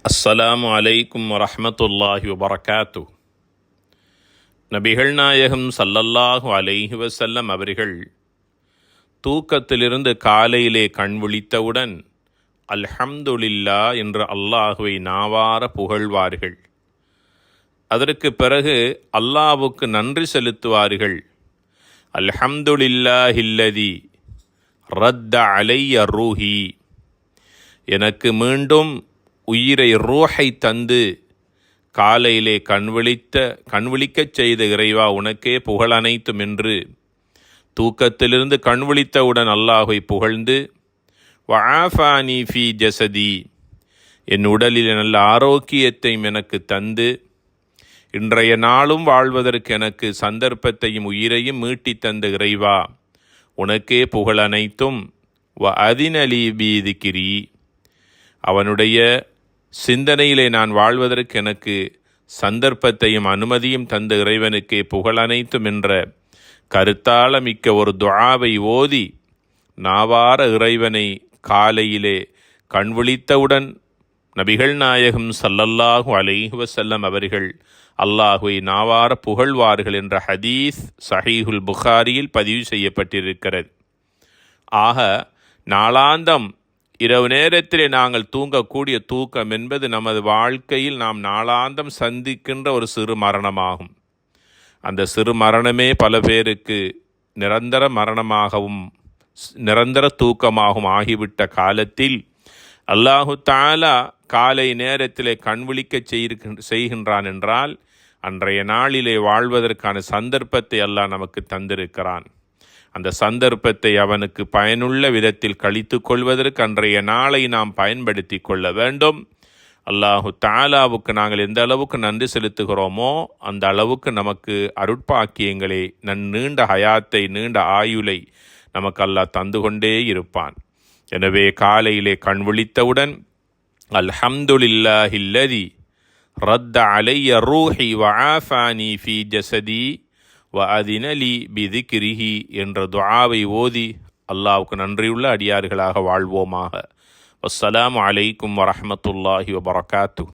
அஸ்ஸலாமு அலைக்கும் வரஹ்மத்துல்லாஹி வபரகாத்து. நபிகள் நாயகம் ஸல்லல்லாஹு அலைஹி வஸல்லம் அவர்கள் தூக்கத்திலிருந்து காலையிலே கண் விழித்தவுடன் அல்ஹம்துலில்லாஹ் என்று அல்லாஹுவை நாவார புகழ்வார்கள். அதற்கு பிறகு அல்லாஹ்வுக்கு நன்றி செலுத்துவார்கள். அல்ஹம்துலில்லாஹில்லதி ரத்த அலைய ரூஹி, எனக்கு மீண்டும் உயிரை ரூஹை தந்து காலையிலே கண்விழிக்கச் செய்த இறைவா உனக்கே புகழ் அனைத்தும் என்று தூக்கத்திலிருந்து கண்விழித்தவுடன் அல்லாஹை புகழ்ந்து, வஆஃபானி ஃபீ ஜஸதி, என் உடலில் நல்ல ஆரோக்கியத்தையும் எனக்கு தந்து இன்றைய நாளும் வாழ்வதற்கு எனக்கு சந்தர்ப்பத்தையும் உயிரையும் மீட்டி தந்த இறைவா உனக்கே புகழ் அனைத்தும். வ அதினலி பீதிக்கிரி, அவனுடைய சிந்தனையிலே நான் வாழ்வதற்கு எனக்கு சந்தர்ப்பத்தையும் அனுமதியும் தந்த இறைவனுக்கே புகழ் அனைத்தும் என்ற கருத்தாளமிக்க ஒரு துஆவை ஓதி நாவார இறைவனை காலையிலே கண்விழித்தவுடன் நபிகள் நாயகம் ஸல்லல்லாஹு அலைஹி வஸல்லம் அவர்கள் அல்லாஹுவை நாவார புகழ்வார்கள் என்ற ஹதீஸ் ஸஹீஹுல் புகாரியில் பதிவு செய்யப்பட்டிருக்கிறது. ஆக நாளாந்தம் இரவு நேரத்திலே நாங்கள் தூங்கக்கூடிய தூக்கம் என்பது நமது வாழ்க்கையில் நாம் நாளாந்தம் சந்திக்கின்ற ஒரு சிறு மரணமாகும். அந்த சிறு மரணமே பல பேருக்கு நிரந்தர மரணமாகவும் நிரந்தர தூக்கமாகவும் ஆகிவிட்ட காலத்தில் அல்லாஹு தஆலா காலை நேரத்திலே கண்விழிக்கச் செய்கின்றான் என்றால் அன்றைய நாளிலே வாழ்வதற்கான சந்தர்ப்பத்தை அல்லாஹ் நமக்கு தந்திருக்கிறான். அந்த சந்தர்ப்பத்தை அவனுக்கு பயனுள்ள விதத்தில் கழித்து கொள்வதற்கு அன்றைய நாளை நாம் பயன்படுத்தி கொள்ள வேண்டும். அல்லாஹு தஆலாவுக்கு நாங்கள் எந்த அளவுக்கு நன்றி செலுத்துகிறோமோ அந்த அளவுக்கு நமக்கு அருட்பாக்கியங்களை நீண்ட ஹயாத்தை நீண்ட ஆயுளை நமக்கு அல்லாஹ் தந்து கொண்டே இருப்பான். எனவே காலையிலே கண் விழித்தவுடன் அல்ஹம்துலில்லாஹில்லதி ரத்த அலைய ரூஹி வஆஃபானி ஃபீ ஜஸதி வ அதினலி பிதிக்ரிஹி என்ற துஆவை ஓதி அல்லாஹ்வுக்கு நன்றியுள்ள அடியார்களாக வாழ்வோமாக. அஸ்ஸலாமு அலைக்கும் வரஹ்மத்துல்லாஹி வபரகாத்து.